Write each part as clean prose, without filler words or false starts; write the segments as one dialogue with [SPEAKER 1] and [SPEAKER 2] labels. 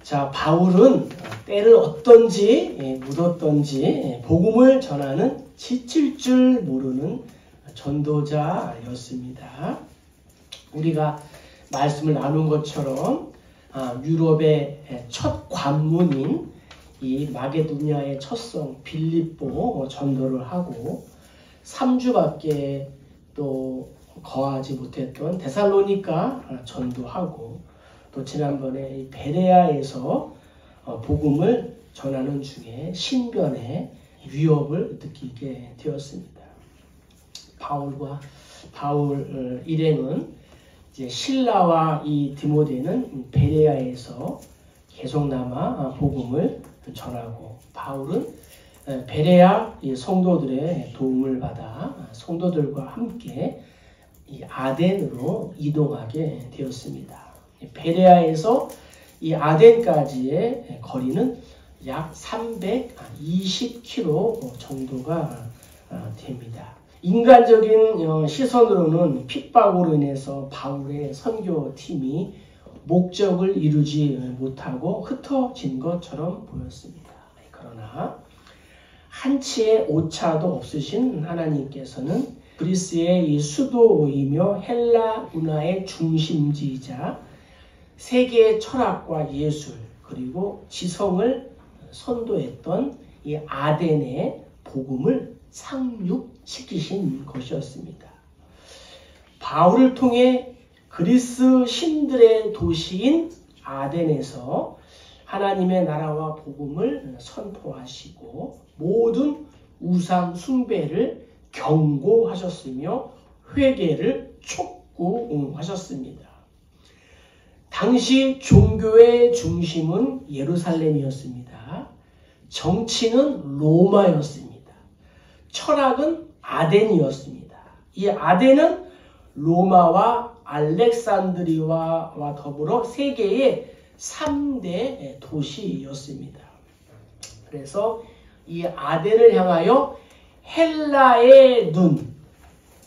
[SPEAKER 1] 자, 바울은 때를 어떤지 묻었던지 복음을 전하는 지칠 줄 모르는 전도자였습니다. 우리가 말씀을 나눈 것처럼 유럽의 첫 관문인 이 마게도니아의 첫성 빌립보 전도를 하고 3주밖에 또 거하지 못했던 데살로니가 전도하고 또 지난번에 바레아에서 복음을 전하는 중에 신변의 위협을 느끼게 되었습니다. 바울 일행은 이제 실라와 이 디모데는 베레아에서 계속 남아 복음을 전하고 바울은 베레아 성도들의 도움을 받아 성도들과 함께 이 아덴으로 이동하게 되었습니다. 베레아에서 이 아덴까지의 거리는 약 320km 정도가 됩니다. 인간적인 시선으로는 핍박으로 인해서 바울의 선교팀이 목적을 이루지 못하고 흩어진 것처럼 보였습니다. 그러나 한치의 오차도 없으신 하나님께서는 그리스의 이 수도이며 헬라 문화의 중심지이자 세계의 철학과 예술 그리고 지성을 선도했던 이 아덴의 복음을 상륙시키신 것이었습니다. 바울을 통해 그리스 신들의 도시인 아덴에서 하나님의 나라와 복음을 선포하시고 모든 우상 숭배를 경고하셨으며 회개를 촉구하셨습니다. 당시 종교의 중심은 예루살렘이었습니다. 정치는 로마였습니다. 철학은 아덴이었습니다. 이 아덴은 로마와 알렉산드리아와 더불어 세계의 3대 도시였습니다. 그래서 이 아덴을 향하여 헬라의 눈,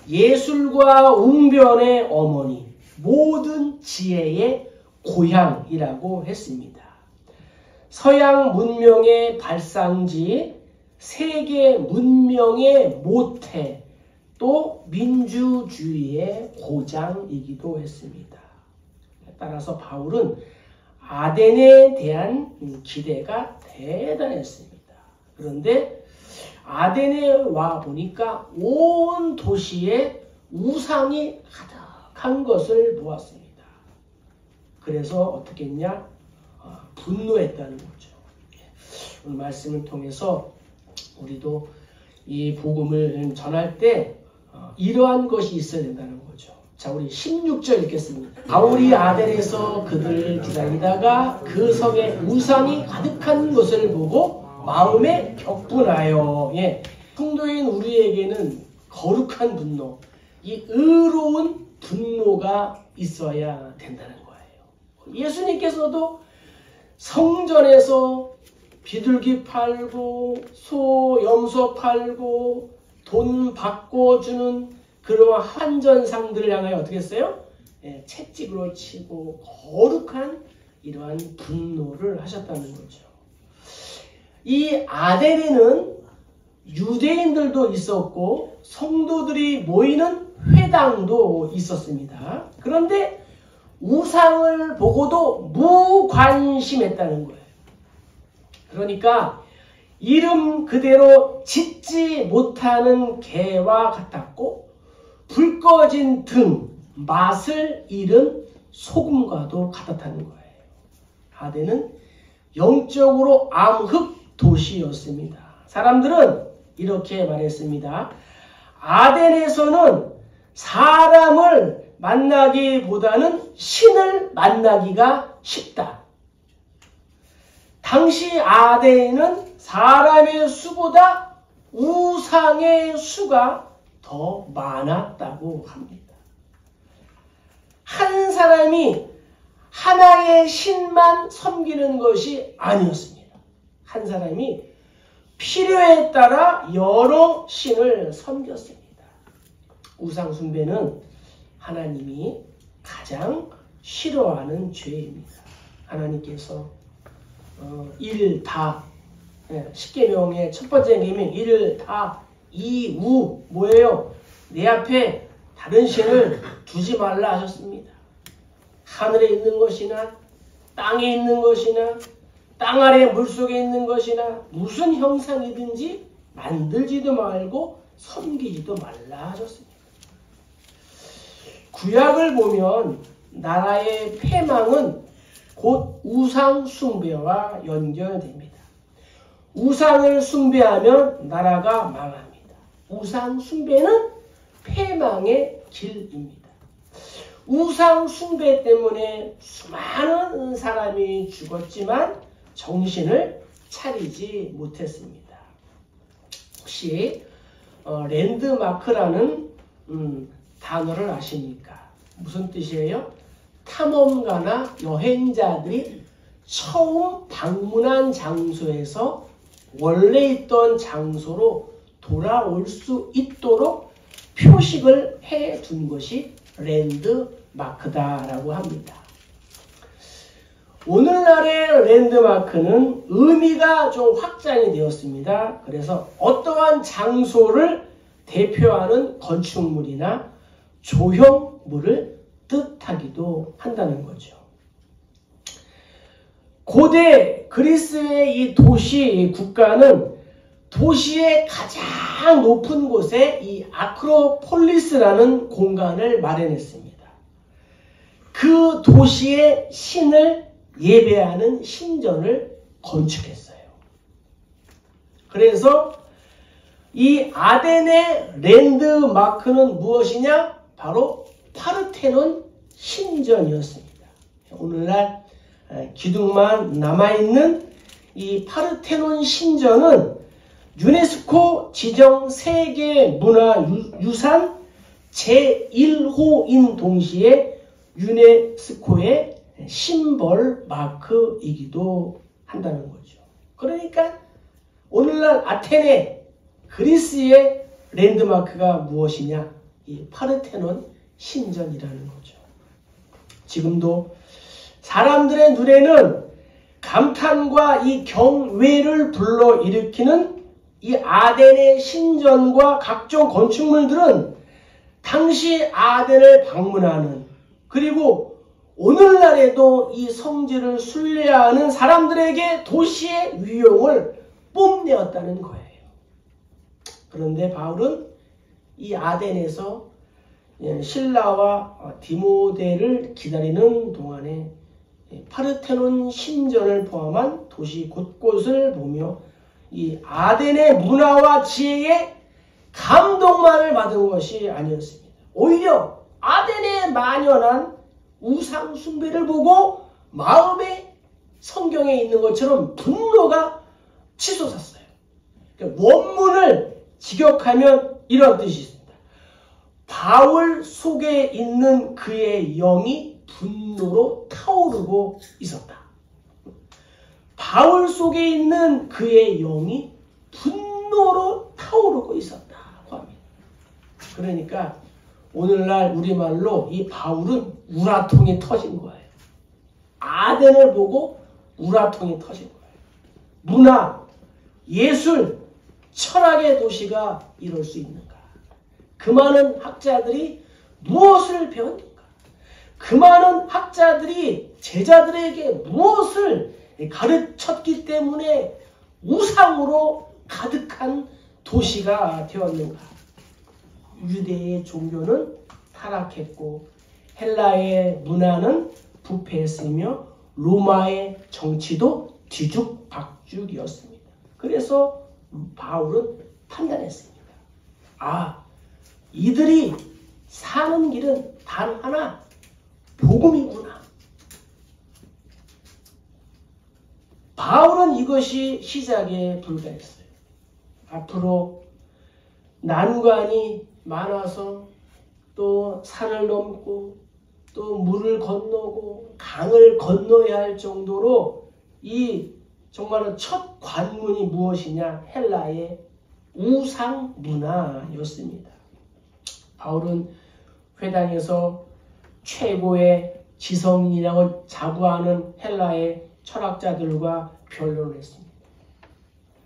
[SPEAKER 1] 예술과 웅변의 어머니, 모든 지혜의 고향이라고 했습니다. 서양 문명의 발상지, 세계 문명의 모태, 또 민주주의의 고장이기도 했습니다. 따라서 바울은 아덴에 대한 기대가 대단했습니다. 그런데 아덴에 와 보니까 온 도시에 우상이 가득한 것을 보았습니다. 그래서 어떻게 했냐? 분노했다는 거죠. 오늘 말씀을 통해서 우리도 이 복음을 전할 때 이러한 것이 있어야 된다는 거죠. 자, 우리 16절 읽겠습니다. 바울이 아덴에서 그들을 기다리다가 그 성에 우상이 가득한 것을 보고 마음에 격분하여 성도인 우리에게는 거룩한 분노, 이 의로운 분노가 있어야 된다는 거예요. 예수님께서도 성전에서 비둘기 팔고 소, 염소 팔고 돈 바꿔주는 그러한 환전상들을 향하여 어떻게 했어요? 채찍으로 치고 거룩한 이러한 분노를 하셨다는 거죠. 이 아덴에는 유대인들도 있었고 성도들이 모이는 회당도 있었습니다. 그런데 우상을 보고도 무관심했다는 거예요. 그러니까 이름 그대로 짖지 못하는 개와 같았고 불 꺼진 등 맛을 잃은 소금과도 같았다는 거예요. 아덴은 영적으로 암흑 도시였습니다. 사람들은 이렇게 말했습니다. 아덴에서는 사람을 만나기보다는 신을 만나기가 쉽다. 당시 아덴에는 사람의 수보다 우상의 수가 더 많았다고 합니다. 한 사람이 하나의 신만 섬기는 것이 아니었습니다. 한 사람이 필요에 따라 여러 신을 섬겼습니다. 우상 숭배는 하나님이 가장 싫어하는 죄입니다. 하나님께서 일 다. 10계명의 첫 번째 계명 일 다. 이우 뭐예요? 내 앞에 다른 신을 두지 말라 하셨습니다. 하늘에 있는 것이나 땅에 있는 것이나 땅 아래 물속에 있는 것이나 무슨 형상이든지 만들지도 말고 섬기지도 말라 하셨습니다. 구약을 보면 나라의 패망은 곧 우상 숭배와 연결됩니다. 우상을 숭배하면 나라가 망합니다. 우상 숭배는 패망의 길입니다. 우상 숭배 때문에 수많은 사람이 죽었지만 정신을 차리지 못했습니다. 혹시 랜드마크라는 단어를 아십니까? 무슨 뜻이에요? 탐험가나 여행자들이 처음 방문한 장소에서 원래 있던 장소로 돌아올 수 있도록 표식을 해둔 것이 랜드마크다라고 합니다. 오늘날의 랜드마크는 의미가 좀 확장이 되었습니다. 그래서 어떠한 장소를 대표하는 건축물이나 조형물을 뜻하기도 한다는 거죠. 고대 그리스의 이 도시 국가는 도시의 가장 높은 곳에 이 아크로폴리스라는 공간을 마련했습니다. 그 도시의 신을 예배하는 신전을 건축했어요. 그래서 이 아덴의 랜드마크는 무엇이냐? 바로 파르테논 신전이었습니다. 오늘날 기둥만 남아있는 이 파르테논 신전은 유네스코 지정 세계문화유산 제1호인 동시에 유네스코의 심벌 마크이기도 한다는 거죠. 그러니까 오늘날 아테네, 그리스의 랜드마크가 무엇이냐? 이 파르테논 신전이라는 거죠. 지금도 사람들의 눈에는 감탄과 이 경외를 불러일으키는 이 아덴의 신전과 각종 건축물들은 당시 아덴을 방문하는, 그리고 오늘날에도 이 성지를 순례하는 사람들에게 도시의 위용을 뽐내었다는 거예요. 그런데 바울은 이 아덴에서 신라와 디모데를 기다리는 동안에 파르테논 신전을 포함한 도시 곳곳을 보며 이 아덴의 문화와 지혜에 감동만을 받은 것이 아니었습니다. 오히려 아덴의 만연한 우상 숭배를 보고 마음에 성경에 있는 것처럼 분노가 치솟았어요. 그러니까 원문을 직역하면 이런 뜻이 있습니다. 바울 속에 있는 그의 영이 분노로 타오르고 있었다. 바울 속에 있는 그의 영이 분노로 타오르고 있었다고 합니다. 그러니까 오늘날 우리말로 이 바울은 우라통이 터진 거예요. 아덴을 보고 우라통이 터진 거예요. 문화, 예술, 철학의 도시가 이럴 수 있는가? 그 많은 학자들이 무엇을 배웠는가? 그 많은 학자들이 제자들에게 무엇을 가르쳤기 때문에 우상으로 가득한 도시가 되었는가? 유대의 종교는 타락했고 헬라의 문화는 부패했으며 로마의 정치도 뒤죽박죽이었습니다. 그래서 바울은 판단했습니다. 이들이 사는 길은 단 하나, 복음이구나. 바울은 이것이 시작에 불과했어요. 앞으로 난관이 많아서 또 산을 넘고 또 물을 건너고 강을 건너야 할 정도로 이 정말로 첫 관문이 무엇이냐? 헬라의 우상 문화였습니다. 바울은 회당에서 최고의 지성인이라고 자부하는 헬라의 철학자들과 변론을 했습니다.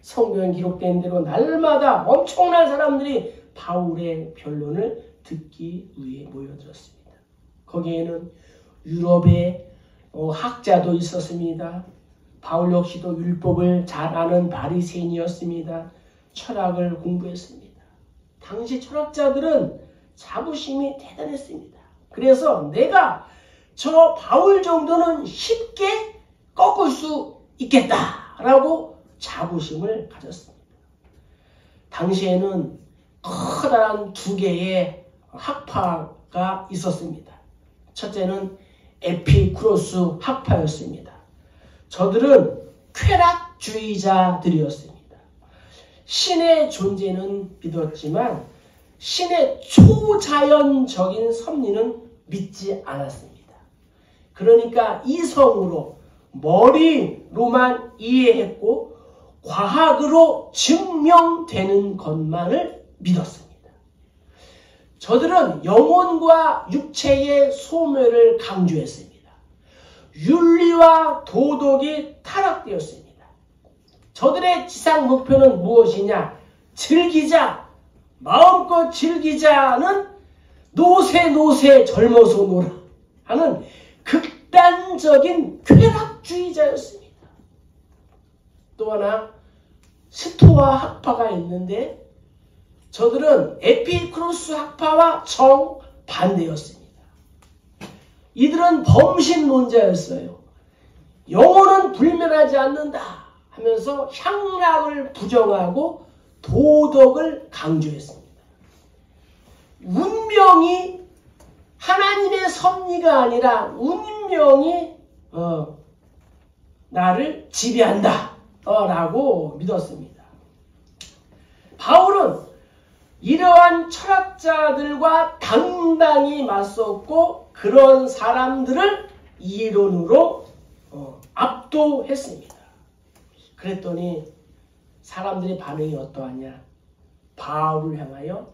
[SPEAKER 1] 성경에 기록된 대로 날마다 엄청난 사람들이 바울의 변론을 듣기 위해 모여들었습니다. 거기에는 유럽의 학자도 있었습니다. 바울 역시도 율법을 잘 아는 바리새인이었습니다. 철학을 공부했습니다. 당시 철학자들은 자부심이 대단했습니다. 그래서 내가 저 바울 정도는 쉽게 꺾을 수 있겠다라고 자부심을 가졌습니다. 당시에는 커다란 두 개의 학파가 있었습니다. 첫째는 에피쿠로스 학파였습니다. 저들은 쾌락주의자들이었습니다. 신의 존재는 믿었지만 신의 초자연적인 섭리는 믿지 않았습니다. 그러니까 이성으로 머리로만 이해했고 과학으로 증명되는 것만을 믿었습니다. 저들은 영혼과 육체의 소멸을 강조했습니다. 윤리와 도덕이 타락되었습니다. 저들의 지상 목표는 무엇이냐? 즐기자, 마음껏 즐기자는 노세 젊어서 놀아 하는 극단적인 쾌락주의자였습니다. 또 하나 스토아 학파가 있는데 저들은 에피쿠로스 학파와 정반대였습니다. 이들은 범신론자였어요. 영혼은 불멸하지 않는다 하면서 향락을 부정하고 도덕을 강조했습니다. 운명이 하나님의 섭리가 아니라 운명이 나를 지배한다 라고 믿었습니다. 바울은 이러한 철학자들과 당당히 맞섰고 그런 사람들을 이론으로 압도했습니다. 그랬더니 사람들의 반응이 어떠하냐? 바울을 향하여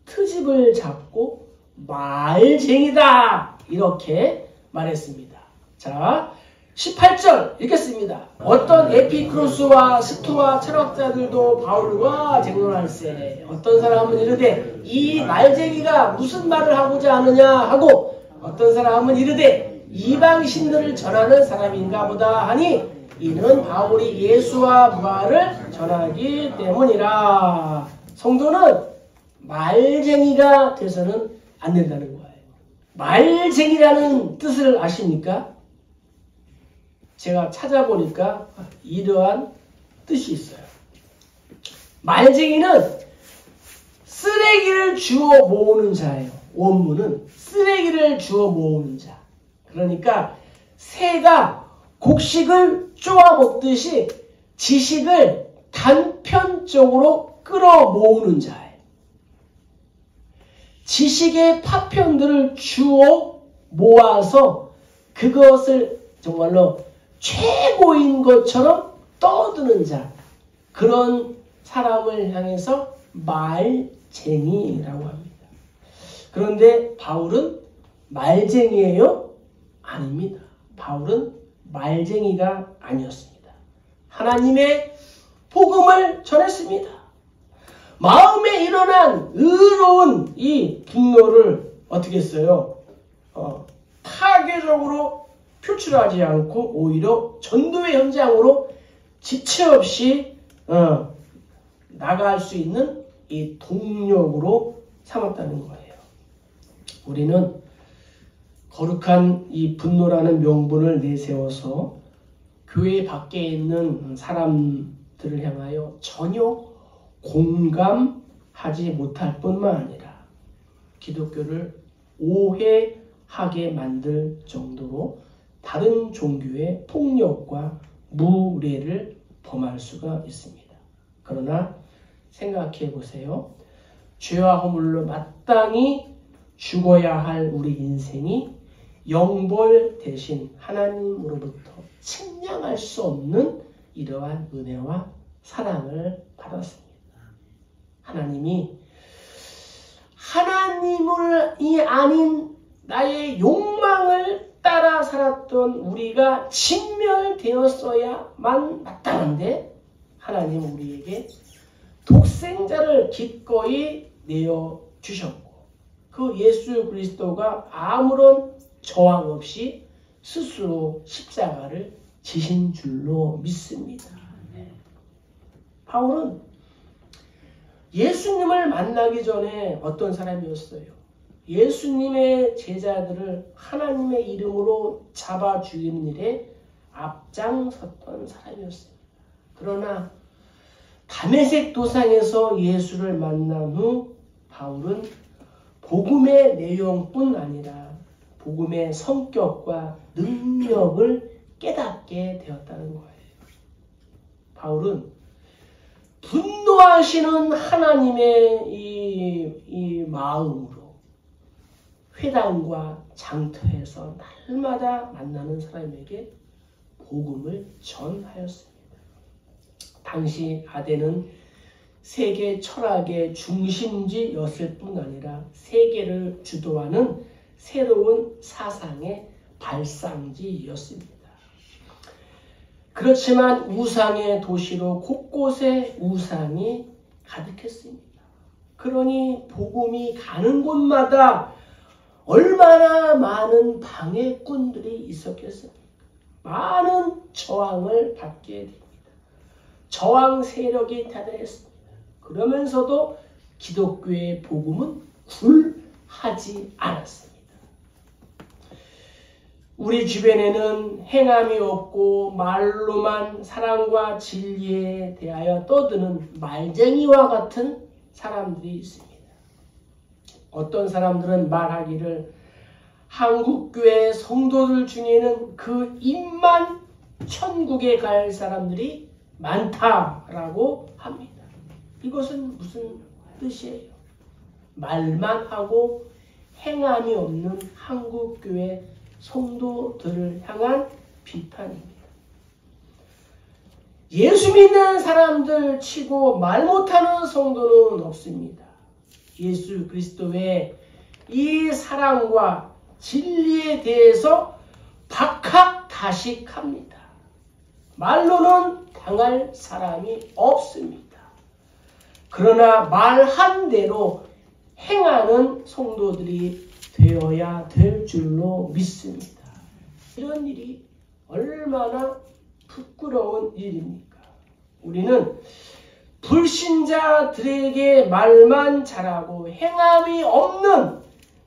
[SPEAKER 1] 트집을 잡고 말쟁이다 이렇게 말했습니다. 자, 18절 읽겠습니다. 어떤 에피쿠로스와 스토아 철학자들도 바울과 쟁론할세. 어떤 사람은 이르되 이 말쟁이가 무슨 말을 하고자 하느냐 하고 어떤 사람은 이르되 이방신들을 전하는 사람인가 보다 하니 이는 바울이 예수와 부활을 전하기 때문이라. 성도는 말쟁이가 돼서는 안 된다는 거예요. 말쟁이라는 뜻을 아십니까? 제가 찾아보니까 이러한 뜻이 있어요. 말쟁이는 쓰레기를 주워 모으는 자예요. 원문은 쓰레기를 주워 모으는 자. 그러니까 새가 곡식을 쪼아 먹듯이 지식을 단편적으로 끌어 모으는 자예요. 지식의 파편들을 주워 모아서 그것을 정말로 최고인 것처럼 떠드는 자, 그런 사람을 향해서 말쟁이라고 합니다. 그런데 바울은 말쟁이예요? 아닙니다. 바울은 말쟁이가 아니었습니다. 하나님의 복음을 전했습니다. 마음에 일어난 의로운 이 분노를 어떻게 했어요? 파괴적으로 표출하지 않고 오히려 전도의 현장으로 지체 없이 나갈 수 있는 이 동력으로 삼았다는 거예요. 우리는 거룩한 이 분노라는 명분을 내세워서 교회 밖에 있는 사람들을 향하여 전혀 공감하지 못할 뿐만 아니라 기독교를 오해하게 만들 정도로 다른 종교의 폭력과 무례를 범할 수가 있습니다. 그러나 생각해 보세요. 죄와 허물로 마땅히 죽어야 할 우리 인생이 영벌 대신 하나님으로부터 측량할 수 없는 이러한 은혜와 사랑을 받았습니다. 하나님이 하나님이 아닌 나의 욕망을 따라 살았던 우리가 진멸되었어야만 마땅한데 하나님은 우리에게 독생자를 기꺼이 내어주셨고 그 예수 그리스도가 아무런 저항 없이 스스로 십자가를 지신 줄로 믿습니다. 바울은 예수님을 만나기 전에 어떤 사람이었어요? 예수님의 제자들을 하나님의 이름으로 잡아 죽이는 일에 앞장섰던 사람이었습니다. 그러나 다메섹 도상에서 예수를 만난 후 바울은 복음의 내용뿐 아니라 복음의 성격과 능력을 깨닫게 되었다는 거예요. 바울은 분노하시는 하나님의 이 마음으로 회당과 장터에서 날마다 만나는 사람에게 복음을 전하였습니다. 당시 아덴은 세계 철학의 중심지였을 뿐 아니라 세계를 주도하는 새로운 사상의 발상지였습니다. 그렇지만 우상의 도시로 곳곳에 우상이 가득했습니다. 그러니 복음이 가는 곳마다 얼마나 많은 방해꾼들이 있었겠습니까? 많은 저항을 받게 됩니다. 저항 세력이 다대했습니다. 그러면서도 기독교의 복음은 굴하지 않았습니다. 우리 주변에는 행함이 없고 말로만 사랑과 진리에 대하여 떠드는 말쟁이와 같은 사람들이 있습니다. 어떤 사람들은 말하기를 한국교회 성도들 중에는 그 입만 천국에 갈 사람들이 많다라고 합니다. 이것은 무슨 뜻이에요? 말만 하고 행함이 없는 한국교회 성도들을 향한 비판입니다. 예수 믿는 사람들 치고 말 못하는 성도는 없습니다. 예수 그리스도의 이 사랑과 진리에 대해서 박학다식합니다. 말로는 당할 사람이 없습니다. 그러나 말한 대로 행하는 성도들이 되어야 될 줄로 믿습니다. 이런 일이 얼마나 부끄러운 일입니까? 우리는 불신자들에게 말만 잘하고 행함이 없는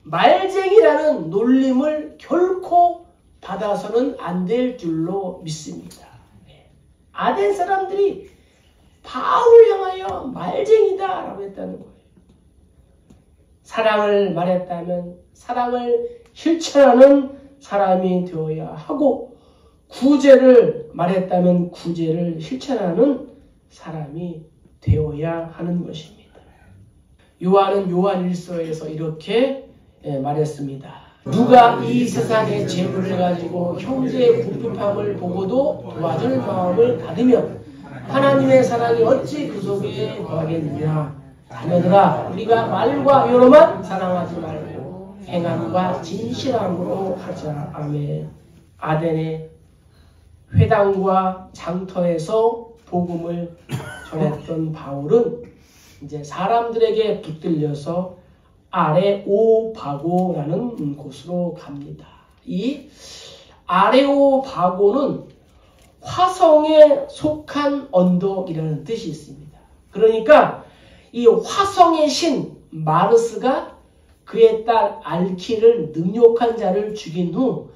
[SPEAKER 1] 말쟁이라는 놀림을 결코 받아서는 안 될 줄로 믿습니다. 아덴 사람들이 바울을 향하여 말쟁이다 라고 했다는 거예요. 사랑을 말했다면 사랑을 실천하는 사람이 되어야 하고 구제를 말했다면 구제를 실천하는 사람이 되어야 하는 것입니다. 요한은 요한일서에서 이렇게 말했습니다. 누가 이 세상의 재물을 가지고 형제의 궁핍함을 보고도 도와줄 마음을 가지면 하나님의 사랑이 어찌 그 속에 거하겠느냐. 자녀들아 우리가 말과 여로만 사랑하지 말고 행함과 진실함으로 하자. 아멘. 아덴의 회당과 장터에서 복음을 전했던 바울은 이제 사람들에게 붙들려서 아레오바고라는 곳으로 갑니다. 이 아레오바고는 화성에 속한 언덕이라는 뜻이 있습니다. 그러니까 이 화성의 신 마르스가 그의 딸 알키를 능욕한 자를 죽인 후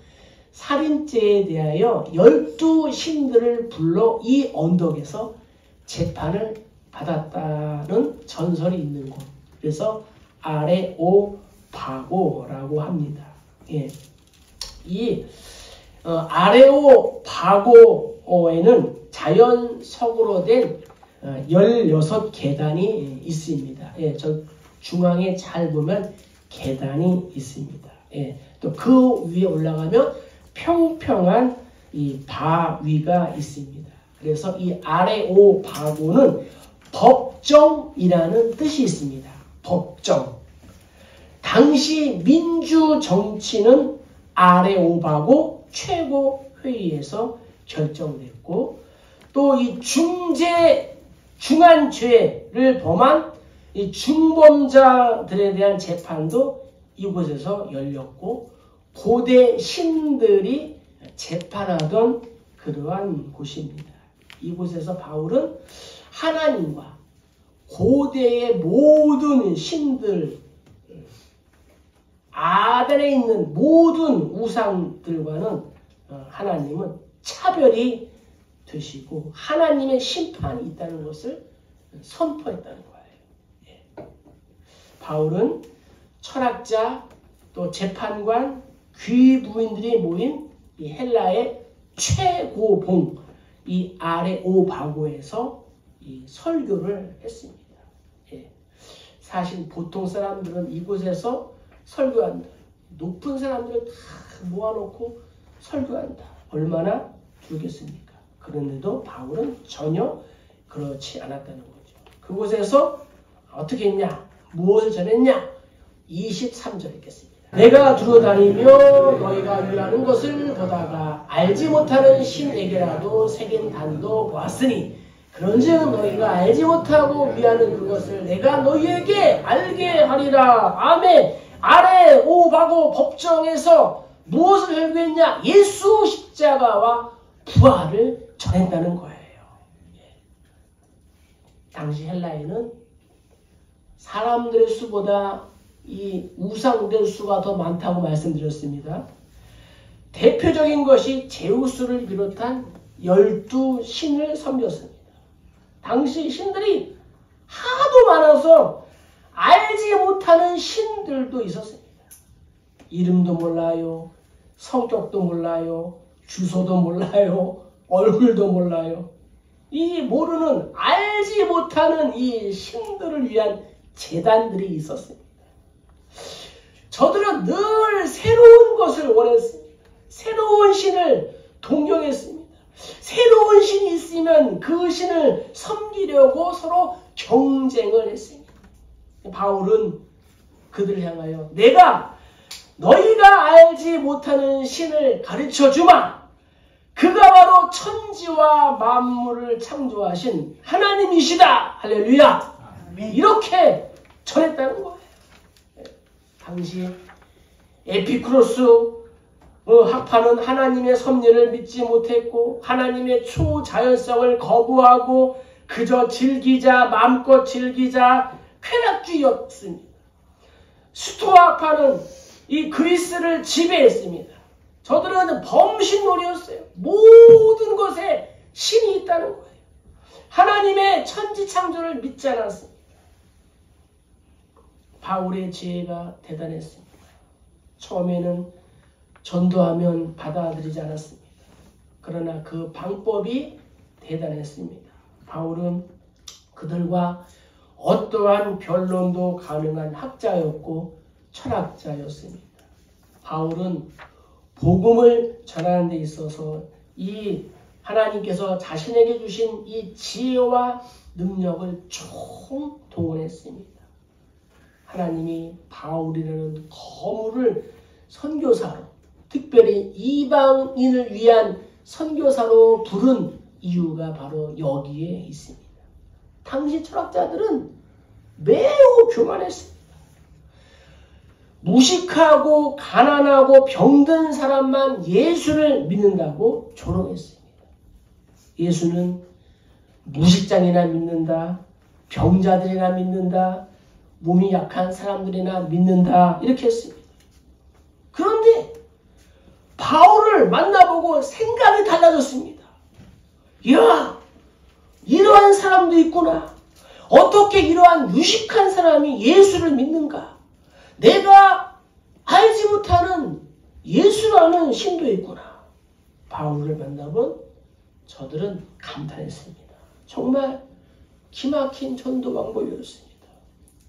[SPEAKER 1] 살인죄에 대하여 12신들을 불러 이 언덕에서 재판을 받았다는 전설이 있는 곳. 그래서 아레오바고라고 합니다. 예. 이 아레오바고에는 자연석으로 된 16계단이 있습니다. 예, 저 중앙에 잘 보면 계단이 있습니다. 예, 또 그 위에 올라가면 평평한 이 바위가 있습니다. 그래서 이 아레오바고는 법정이라는 뜻이 있습니다. 법정. 당시 민주 정치는 아레오바고 최고회의에서 결정됐고, 또 이 중한 죄를 범한 이 중범자들에 대한 재판도 이곳에서 열렸고, 고대 신들이 재판하던 그러한 곳입니다. 이곳에서 바울은 하나님과 고대의 모든 신들, 아덴에 있는 모든 우상들과는 하나님은 차별이 되시고 하나님의 심판이 있다는 것을 선포했다는 거예요. 바울은 철학자, 또 재판관, 귀부인들이 모인 이 헬라의 최고봉, 이 아레오바고에서 이 설교를 했습니다. 사실 보통 사람들은 이곳에서 설교한다. 높은 사람들을 다 모아놓고 설교한다. 얼마나 두겠습니까? 그런데도 바울은 전혀 그렇지 않았다는 거죠. 그곳에서 어떻게 했냐? 무엇을 전했냐? 23절 읽겠습니다. 내가 두루다니며 너희가 위하는 것을 보다가 알지 못하는 신에게라도 새긴 단도 보았으니 그런즉 너희가 알지 못하고 위하는 그것을 내가 너희에게 알게 하리라. 아멘. 아레오바고 법정에서 무엇을 설교했냐? 예수 십자가와 부활을 전했다는 거예요. 당시 헬라에는 사람들의 수보다 이 우상들 수가 더 많다고 말씀드렸습니다. 대표적인 것이 제우스를 비롯한 12신을 섬겼습니다. 당시 신들이 하도 많아서 알지 못하는 신들도 있었습니다. 이름도 몰라요. 성격도 몰라요. 주소도 몰라요. 얼굴도 몰라요. 이 모르는 알지 못하는 이 신들을 위한 제단들이 있었습니다. 저들은 늘 새로운 것을 원했습니다. 새로운 신을 동경했습니다. 새로운 신이 있으면 그 신을 섬기려고 서로 경쟁을 했습니다. 바울은 그들을 향하여 내가 너희가 알지 못하는 신을 가르쳐 주마. 그가 바로 천지와 만물을 창조하신 하나님이시다. 할렐루야. 이렇게 전했다는 거예요. 당시 에피쿠로스 학파는 하나님의 섭리를 믿지 못했고 하나님의 초자연성을 거부하고 그저 즐기자, 마음껏 즐기자 쾌락주의였습니다. 스토아파는 이 그리스를 지배했습니다. 저들은 범신놀이였어요. 모든 것에 신이 있다는 거예요. 하나님의 천지창조를 믿지 않았습니다. 바울의 지혜가 대단했습니다. 처음에는 전도하면 받아들이지 않았습니다. 그러나 그 방법이 대단했습니다. 바울은 그들과 어떠한 변론도 가능한 학자였고 철학자였습니다. 바울은 복음을 전하는 데 있어서 이 하나님께서 자신에게 주신 이 지혜와 능력을 총동원했습니다. 하나님이 바울이라는 거물을 선교사로, 특별히 이방인을 위한 선교사로 부른 이유가 바로 여기에 있습니다. 당시 철학자들은 매우 교만했습니다. 무식하고 가난하고 병든 사람만 예수를 믿는다고 조롱했습니다. 예수는 무식장이나 믿는다, 병자들이나 믿는다, 몸이 약한 사람들이나 믿는다 이렇게 했습니다. 그런데 바울을 만나보고 생각이 달라졌습니다. 이야, 이러한 사람도 있구나. 어떻게 이러한 유식한 사람이 예수를 믿는가? 내가 알지 못하는 예수라는 신도 있구나. 바울을 만나본 저들은 감탄했습니다. 정말 기막힌 전도 방법이었습니다.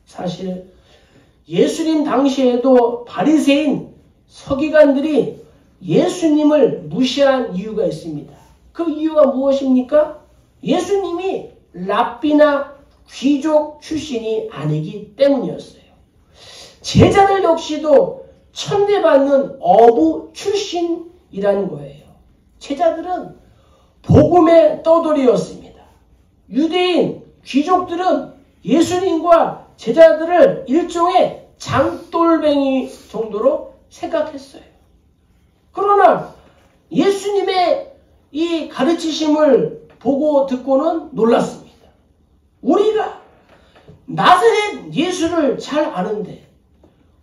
[SPEAKER 1] 사실 예수님 당시에도 바리새인 서기관들이 예수님을 무시한 이유가 있습니다. 그 이유가 무엇입니까? 예수님이 랍비나 귀족 출신이 아니기 때문이었어요. 제자들 역시도 천대받는 어부 출신이라는 거예요. 제자들은 복음의 떠돌이였습니다. 유대인 귀족들은 예수님과 제자들을 일종의 장돌뱅이 정도로 생각했어요. 그러나 예수님의 이 가르치심을 보고 듣고는 놀랐습니다. 우리가 나사렛 예수를 잘 아는데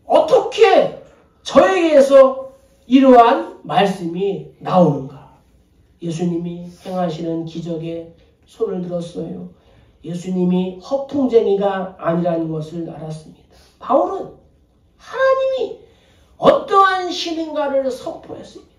[SPEAKER 1] 어떻게 저에게서 이러한 말씀이 나오는가? 예수님이 행하시는 기적에 손을 들었어요. 예수님이 허풍쟁이가 아니라는 것을 알았습니다. 바울은 하나님이 어떠한 신인가를 선포했습니다.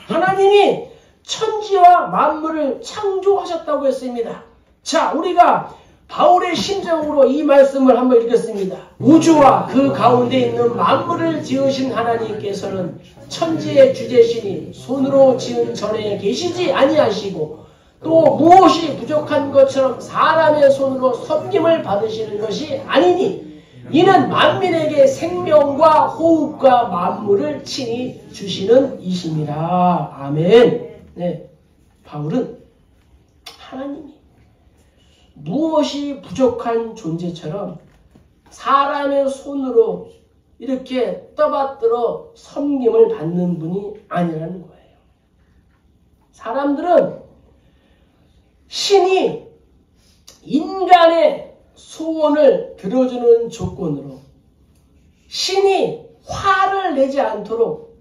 [SPEAKER 1] 하나님이 천지와 만물을 창조하셨다고 했습니다. 자, 우리가 바울의 심정으로 이 말씀을 한번 읽겠습니다. 우주와 그 가운데 있는 만물을 지으신 하나님께서는 천지의 주제신이 손으로 지은 전에 계시지 아니하시고 또 무엇이 부족한 것처럼 사람의 손으로 섬김을 받으시는 것이 아니니 이는 만민에게 생명과 호흡과 만물을 친히 주시는 이심이라. 아멘. 네, 바울은 하나님이 무엇이 부족한 존재처럼 사람의 손으로 이렇게 떠받들어 섬김을 받는 분이 아니라는 거예요. 사람들은 신이 인간의 소원을 들어주는 조건으로 신이 화를 내지 않도록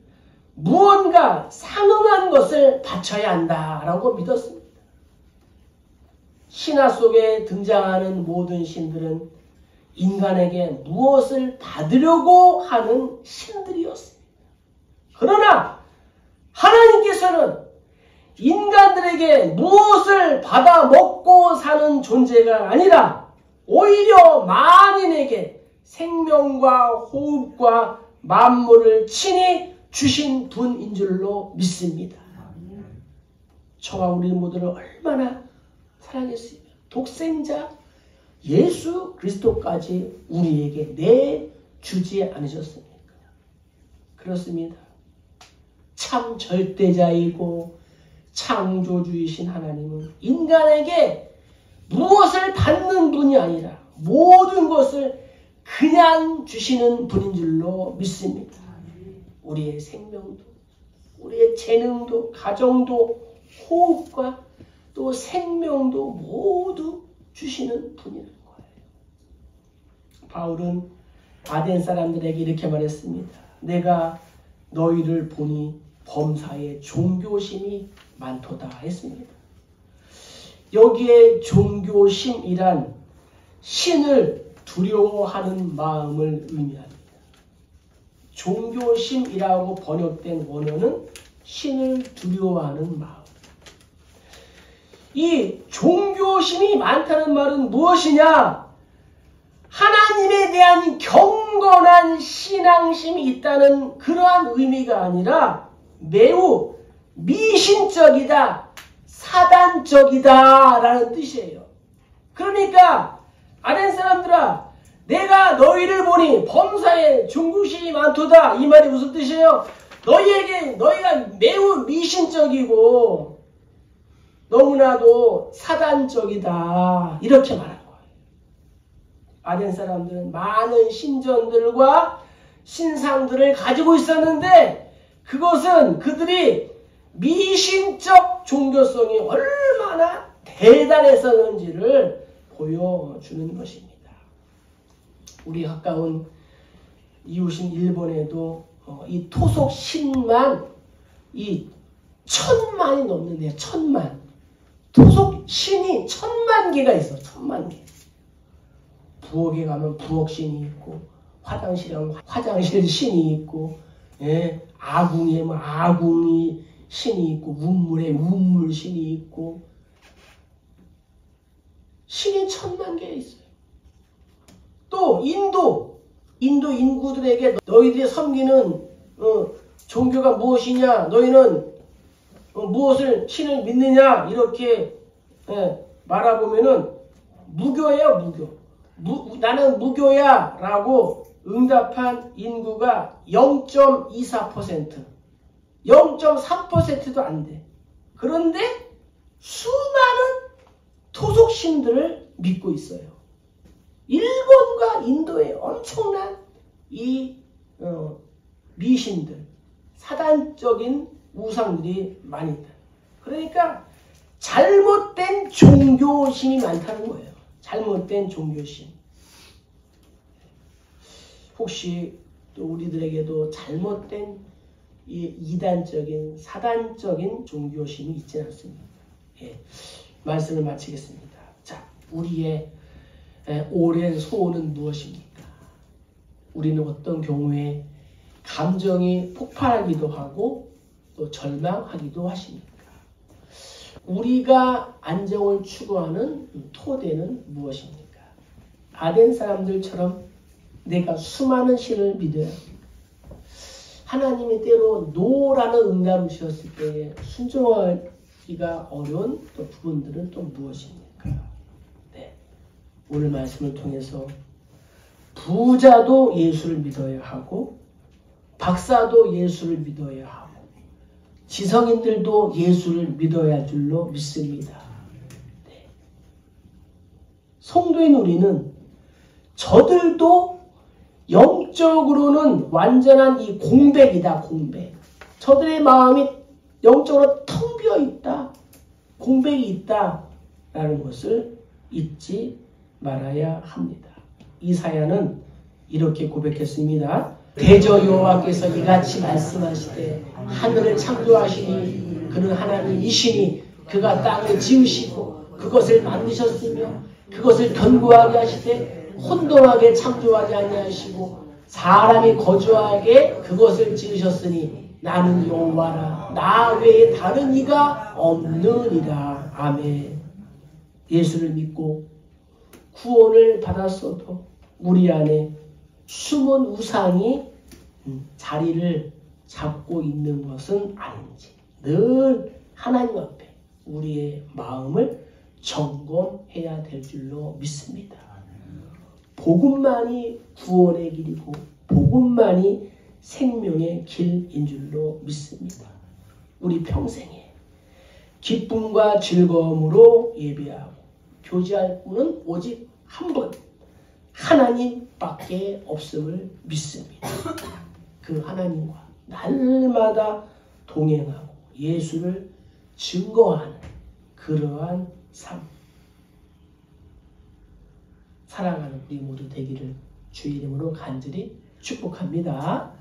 [SPEAKER 1] 무언가 상응한 것을 바쳐야 한다라고 믿었습니다. 신화 속에 등장하는 모든 신들은 인간에게 무엇을 받으려고 하는 신들이었습니다. 그러나 하나님께서는 인간들에게 무엇을 받아 먹고 사는 존재가 아니라 오히려 만인에게 생명과 호흡과 만물을 친히 주신 분인 줄로 믿습니다. 저와 우리 모두를 얼마나 사랑했으며 독생자 예수 그리스도까지 우리에게 내주지 않으셨습니까? 그렇습니다. 참 절대자이고 창조주이신 하나님은 인간에게 무엇을 받는 분이 아니라 모든 것을 그냥 주시는 분인 줄로 믿습니다. 우리의 생명도, 우리의 재능도, 가정도, 호흡과 또 생명도 모두 주시는 분이라는 거예요. 바울은 아덴 사람들에게 이렇게 말했습니다. 내가 너희를 보니 범사에 종교심이 많도다 했습니다. 여기에 종교심이란 신을 두려워하는 마음을 의미합니다. 종교심이라고 번역된 원어는 신을 두려워하는 마음. 이 종교심이 많다는 말은 무엇이냐? 하나님에 대한 경건한 신앙심이 있다는 그러한 의미가 아니라 매우 미신적이다, 사단적이다 라는 뜻이에요. 그러니까 아덴 사람들아, 내가 너희를 보니 범사에 종교심이 많도다, 이 말이 무슨 뜻이에요? 너희가 매우 미신적이고 너무나도 사단적이다, 이렇게 말하는 거예요. 아덴 사람들은 많은 신전들과 신상들을 가지고 있었는데 그것은 그들이 미신적 종교성이 얼마나 대단했었는지를 보여주는 것입니다. 우리 가까운 이웃인 일본에도 이 토속 신만 이 1000만이 넘는데요. 1000만. 토속 신이 1000만 개가 있어. 1000만 개. 부엌에 가면 부엌 신이 있고, 화장실에 가면 화장실 신이 있고, 예, 아궁이에 가면 아궁이 신이 있고, 운물에 운물 신이 있고, 신이 1000만 개 있어요. 또 인도 인구들에게 너희들이 섬기는 종교가 무엇이냐, 너희는 무엇을 신을 믿느냐, 이렇게 말해보면은 무교예요. 무교. 나는 무교야 라고 응답한 인구가 0.24%, 0.3%도 안 돼. 그런데 수많은 토속신들을 믿고 있어요. 일본과 인도에 엄청난 이 미신들, 사단적인 우상들이 많이 있다. 그러니까 잘못된 종교심이 많다는 거예요. 잘못된 종교심. 혹시 또 우리들에게도 잘못된 이단적인 사단적인 종교심이 있지 않습니까? 예, 말씀을 마치겠습니다. 자, 우리의 오랜 소원은 무엇입니까? 우리는 어떤 경우에 감정이 폭발하기도 하고 또 절망하기도 하십니까? 우리가 안정을 추구하는 토대는 무엇입니까? 아덴 사람들처럼 내가 수많은 신을 믿어야 합니다. 하나님이 때로 노라는 응답을 주셨을 때에 순종하기가 어려운 또 부분들은 또 무엇입니까? 네. 오늘 말씀을 통해서 부자도 예수를 믿어야 하고 박사도 예수를 믿어야 하고 지성인들도 예수를 믿어야 할 줄로 믿습니다. 네. 성도인 우리는 저들도 영적으로는 완전한 이 공백이다. 공백. 저들의 마음이 영적으로 텅 비어 있다. 공백이 있다. 라는 것을 잊지 말아야 합니다. 이사야는 이렇게 고백했습니다. 대저 여호와께서 이같이 말씀하시되 하늘을 창조하시니 그는 하나님이시니 그가 땅을 지으시고 그것을 만드셨으며 그것을 견고하게 하시되 혼돈하게 창조하지 아니하시고 사람이 거주하게 그것을 지으셨으니 나는 여호와라 나 외에 다른 이가 없느니라. 아멘. 예수를 믿고 구원을 받았어도 우리 안에 숨은 우상이 자리를 잡고 있는 것은 아닌지 늘 하나님 앞에 우리의 마음을 점검해야 될 줄로 믿습니다. 복음만이 구원의 길이고 복음만이 생명의 길인 줄로 믿습니다. 우리 평생에 기쁨과 즐거움으로 예배하고 교제할 분은 오직 한 분 하나님밖에 없음을 믿습니다. 그 하나님과 날마다 동행하고 예수를 증거하는 그러한 삶 살아가는 우리 모두 되기를 주의 이름으로 간절히 축복합니다.